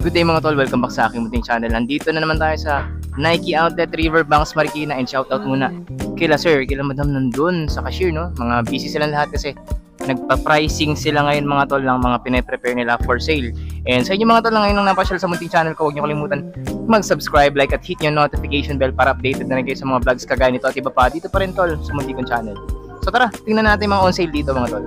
Good day mga tol, welcome back sa aking munting channel. Nandito na naman tayo sa Nike Outlet Riverbanks Marikina, and shoutout muna kila sir, kila madam nandun sa cashier, no? Mga busy silang lahat kasi nagpa-pricing sila ngayon mga tol ng mga pine-prepare nila for sale. And sa inyo mga tol na ngayon nang napasyal sa munting channel ko, huwag niyo kalimutan mag-subscribe, like at hit yung notification bell para updated na rin kayo sa mga vlogs kagaya nito at iba pa dito pa rin tol sa munting kong channel. So tara, tingnan natin mga on sale dito mga tol.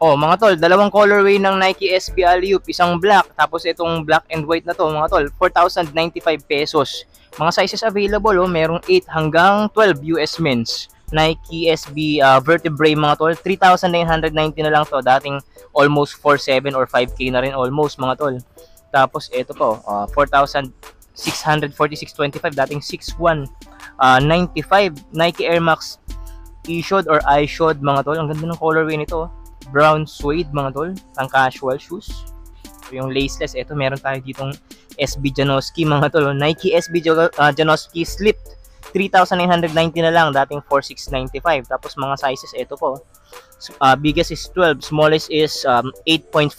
Oh, mga tol, dalawang colorway ng Nike SB Alley-Oop, isang black, tapos itong black and white na to, mga tol, 4,095 pesos. Mga sizes available, oh, merong 8 hanggang 12 US men's. Nike SB Vertebrae, mga tol, 3,990 na lang to, dating almost 4,700 or 5K na rin almost, mga tol. Tapos ito po, 4,646.25, dating 6,195. Nike Air Max E-Shod or I-Shod, mga tol, ang ganda ng colorway nito, oh. Brown suede mga tol, ang casual shoes. So, yung laceless, ito meron tayo ditong SB Janoski mga tol. Nike SB Janoski Slip, 3,990 na lang, dating 4,695. Tapos mga sizes, ito po. Biggest is 12, smallest is 8.5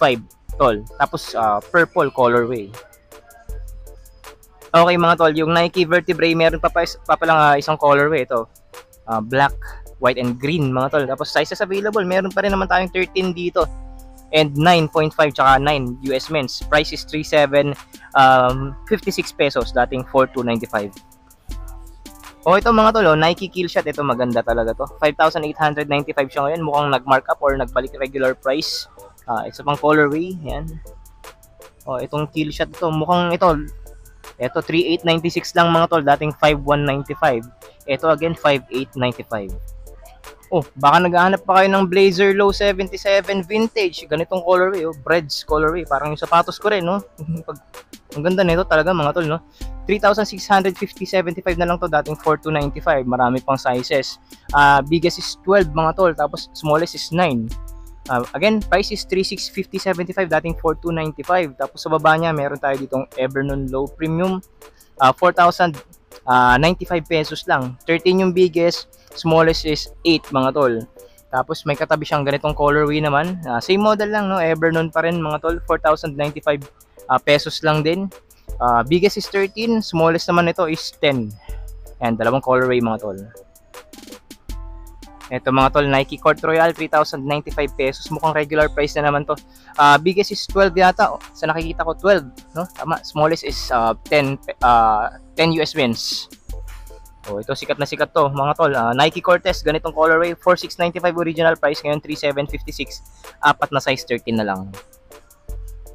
tol. Tapos purple colorway. Okay mga tol, yung Nike Vertebrae, meron pa lang isang colorway ito. Black, white and green mga tol. Tapos sizes available, meron pa rin naman tayong 13 dito and 9.5 tsaka 9 US men's. Price is 3,756 pesos, dating 4,295. O ito mga tol, Nike Killshot, ito maganda talaga to. 5,895 siya ngayon, mukhang nag-mark up or nagbalik regular price. Isa pang colorway, yan. O itong Killshot ito, mukhang ito 3,896 lang mga tol, dating 5,195. Ito again 5,895. Oh, baka naghahanap pa kayo ng Blazer Low 77 vintage, ganitong colorway, oh, Breads colorway, parang yung sapatos ko rin, no? Ang ganda nito talaga mga tol, no? 3,650.75 na lang to, dating 4,295. Marami pang sizes. Biggest is 12 mga tol, tapos smallest is 9. Again, price is 3,650.75, dating 4,295. Tapos sa baba niya, meron tayo ditong Evernoon Low Premium, 4,095 pesos lang. 13 yung biggest, smallest is 8 mga tol. Tapos may katabi siyang ganitong colorway naman. Same model lang, no? Evernoon pa rin mga tol, 4,095 pesos lang din. Biggest is 13, smallest naman ito is 10. And dalawang colorway mga tol. Ito mga tol, Nike Court Royal, 3,095 pesos. Mukhang regular price na naman to. Biggest is 12 yata. Sa nakikita ko 12, no? Tama. Smallest is 10 US men's. Oh, ito sikat na sikat to, mga tol. Nike Cortez, ganitong colorway, 4,695 original price, ngayon 3,756. Apat na size 13 na lang.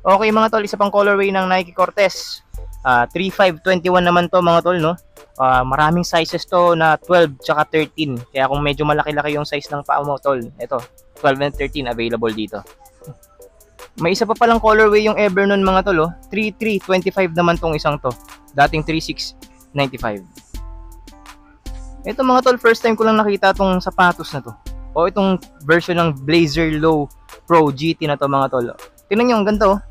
Okay mga tol, isa pang colorway ng Nike Cortez. 3,521 naman to mga tol, no? Maraming sizes to na 12 tsaka 13. Kaya kung medyo malaki-laki yung size ng paa mo, tol, ito, 12 and 13 available dito. May isa pa palang colorway yung Evernoon mga tol, oh. 3,325 naman tong isang to. Dating 3,695. Ito mga tol, first time ko lang nakita tong sapatos na to. O itong version ng Blazer Low Pro GT na to mga tol. Tingnan nyo, ang ganda, oh.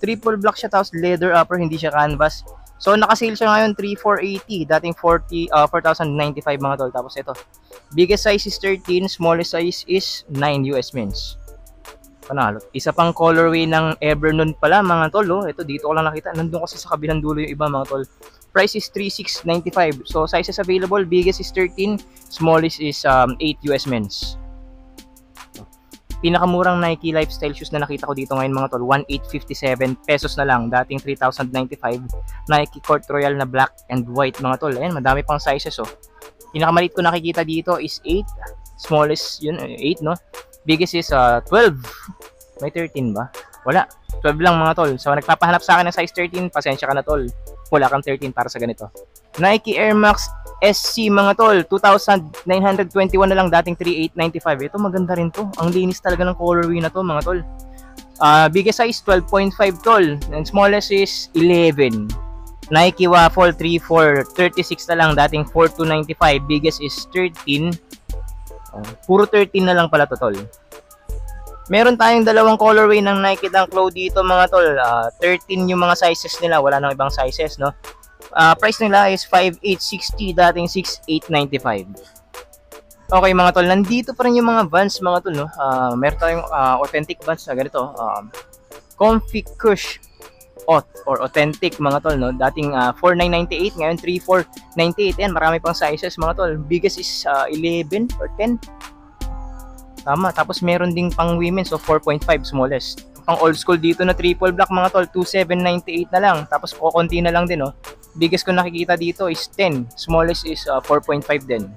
Triple black siya, tapos leather upper, hindi siya canvas. So naka-sale siya ngayon 3,480, dating 4,095 mga tol. Tapos ito, biggest size is 13, smallest size is 9 US men's. Panalo. Isa pang colorway ng Evernoon pala mga tol, oh. Ito dito ko lang nakita. Nandun kasi sa kabilang dulo yung iba mga tol. Price is 3,695. So sizes available, biggest is 13, smallest is 8 US men's. Pinakamurang Nike lifestyle shoes na nakita ko dito ngayon mga tol, 1,857 pesos na lang, dating 3,095. Nike Court Royal na black and white mga tol. Ayan, madami pang sizes, oh. Pinakamaliit ko nakikita dito is 8, smallest yun 8, no? Biggest is 12. May 13 ba? Wala, 12 lang mga tol. So nagpapahanap sa akin ng size 13, pasensya ka na tol, wala kang 13 para sa ganito. Nike Air Max SC mga tol, 2,921 na lang, dating 3,895. Ito maganda rin to. Ang linis talaga ng colorway na to mga tol. Biggest size 12.5 tol, and smallest is 11. Nike Waffle 3,436 na lang, dating 4,295. Biggest is 13. Puro 13 na lang pala to tol. Meron tayong dalawang colorway ng Nike Dunk Low dito mga tol. 13 yung mga sizes nila, wala nang ibang sizes, no? Price nila is 5,860, dating 6,895. Okay mga tol, nandito pa rin yung mga Vans mga tol, no? Meron tayong authentic Vans na ganito. Comfy Cush auth or authentic mga tol, no? Dating 4998, ngayon 3498. Yan, marami pang sizes mga tol. Biggest is 11 or 10. Tama. Tapos meron ding pang women, so 4.5 smallest. Pang old school dito na triple black mga tol, 2798 na lang. Tapos konti na lang din, no? Biggest ko nakikita dito is 10. Smallest is 4.5 din.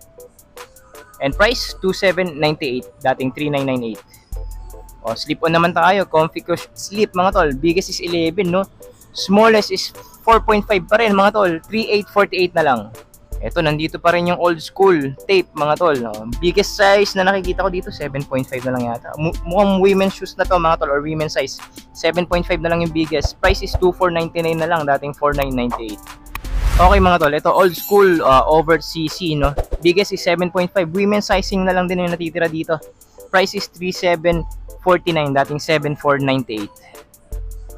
And price 2798, dating 3998. O, slip on naman tayo. Comfy slip mga tol. Biggest is 11, no? Smallest is 4.5 pa rin mga tol. 3848 na lang. Ito, nandito pa rin yung old school tape mga tol, no? Biggest size na nakikita ko dito 7.5 na lang yata. Mukhang women's shoes na to mga tol, or women's size. 7.5 na lang yung biggest. Price is 2499 na lang, dating 4998. Okay mga tol, ito old school over CC, no? Biggest is 7.5. Women's sizing na lang din yung natitira dito. Price is 3749, dating 7498.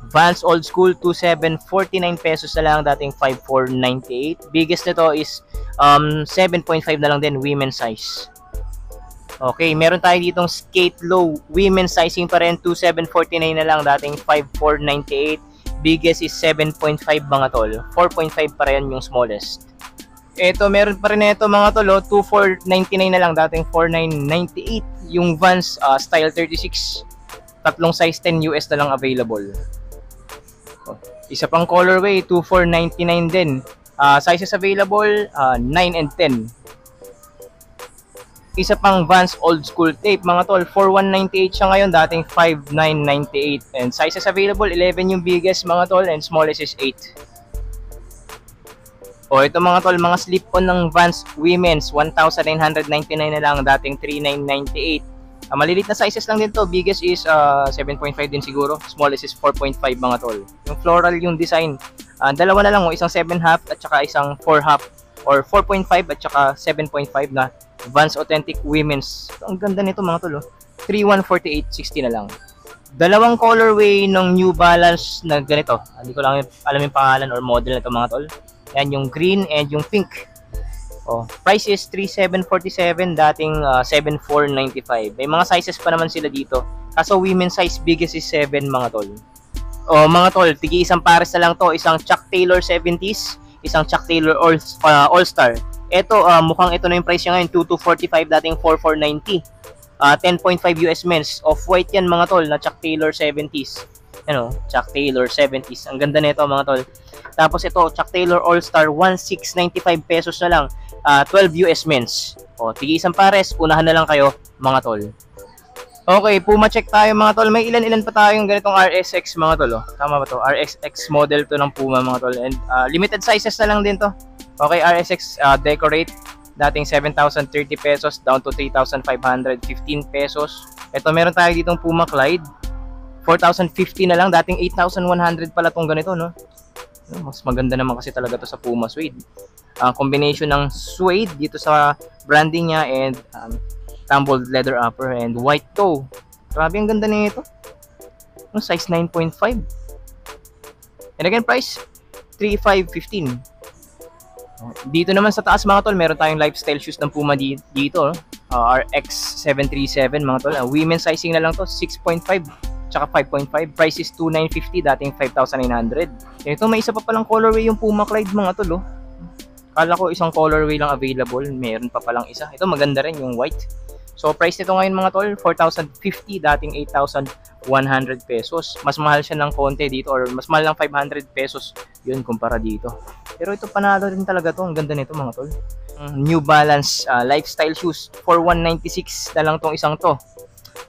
Vans old school 2749 pesos na lang, dating 5498. Biggest nito is 7.5 na lang din, women's size. Okay, meron tayo ditong skate low, women's sizing pa rin, 2749 na lang, dating 5498. Biggest is 7.5 mga tol. 4.5 pa rin yung smallest. Ito, meron pa rin ito mga tol, 2499 na lang, dating 4998. Yung Vans style 36, tatlong size 10 US na lang available. Isa pang colorway, 2499 din. Sizes available, 9 and 10. Isa pang Vans old school tape mga tol, 4198 siya ngayon, dating 5998. And sizes available, 11 yung biggest mga tol, and smallest is 8. O ito mga tol, mga slip-on ng Vans women's, 1,999 na lang, dating 3,998. Malilit na sizes lang din to. Biggest is 7.5 din siguro. Smallest is 4.5 mga tol. Yung floral yung design. Dalawa na lang, isang 7.5 at saka isang 4.5 or 4.5 at saka 7.5 na Vans Authentic Women's. Ang ganda nito mga tol. 3148.60 na lang. Dalawang colorway ng New Balance na ganito. Hindi ko lang alam yung pangalan or model nito mga tol. Yan yung green and yung pink. Oh, price is 3747, dating 7495. May mga sizes pa naman sila dito. Kaso women's size, biggest is 7 mga tol. Oh, mga tol, tigi isang pares na lang to, isang Chuck Taylor 70s, isang Chuck Taylor All-Star. Ito, mukhang ito na yung price niya ngayon, 2245, dating 4490. 10.5 US men's. Off-white yan mga tol, na Chuck Taylor 70s. Ano, Chuck Taylor 70s. Ang ganda nito mga tol. Tapos ito, Chuck Taylor All-Star, 1695 pesos na lang. 12 US men's. O, tigi isang pares, unahan na lang kayo mga tol. Okay, Puma check tayo mga tol. May ilan-ilan pa tayong ganitong RSX mga tol. Tama ba to? RSX model to ng Puma mga tol. And limited sizes na lang din to. Okay, RSX Decorate, dating 7,030 pesos down to 3,515 pesos. Ito, meron tayo ditong Puma Clyde, 4,050 na lang, dating 8,100 pala tong ganito, no? Mas maganda naman kasi talaga to sa Puma suede. Combination ng suede dito sa branding niya and tumbled leather upper and white toe. Grabe, ang ganda nito. Size 9.5. And again, price 3,515. Dito naman sa taas mga tol, meron tayong lifestyle shoes ng Puma dito, RX 737 mga tol. Women's sizing na lang to, 6.5 tsaka 5.5. Price is 2,950, dating 5,900. Ito, may isa pa palang colorway yung Puma Clyde mga tol. Kala ko isang colorway lang available, meron pa palang isa. Ito, maganda rin yung white. So price nito ngayon mga tol, 4,050, dating 8,100 pesos. Mas mahal siya ng konti dito, or mas mahal ng 500 pesos yun kumpara dito. Pero ito, panalo rin talaga to. Ang ganda nito mga tol. New Balance lifestyle shoes, 4,196 na lang tong isang to.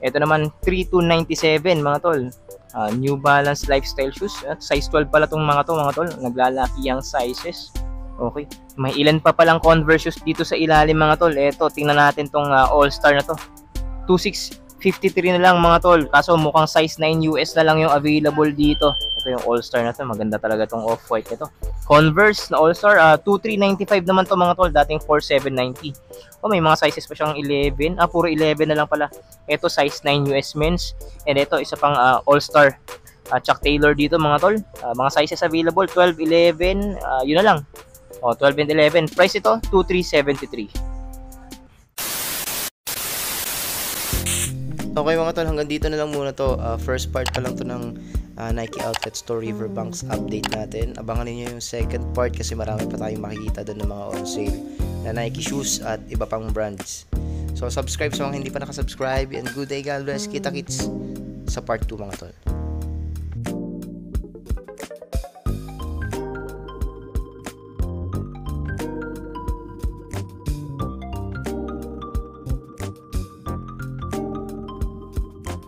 Ito naman 3,297 mga tol. New Balance lifestyle shoes, size 12 pala tong mga tol. Naglalaki ang sizes. Okay, may ilan pa palang Converse shoes dito sa ilalim mga tol. Ito, tingnan natin tong All-Star na to. 2,653 na lang mga tol. Kaso mukhang size 9 US na lang yung available dito. Ito yung All-Star na to. Maganda talaga tong off-white ito. Converse na All-Star, 2,395 naman to mga tol. Dating 4,790. Oh, may mga sizes pa siyang 11. Puro 11 na lang pala. Ito, size 9 US men's. And ito, isa pang All-Star. Chuck Taylor dito mga tol. Mga sizes available, 12, 11. Yun na lang. 12 and 11. Price ito, 2,373. Okay mga tol, hanggang dito na lang muna to. First part pa lang to ng Nike Outlet Store Riverbanks update natin. Abangan niyo yung second part kasi marami pa tayong makikita doon ng mga on sale na Nike shoes at iba pang brands. So subscribe sa mga hindi pa nakasubscribe, and good day, God bless, kita kits sa part 2 mga tol.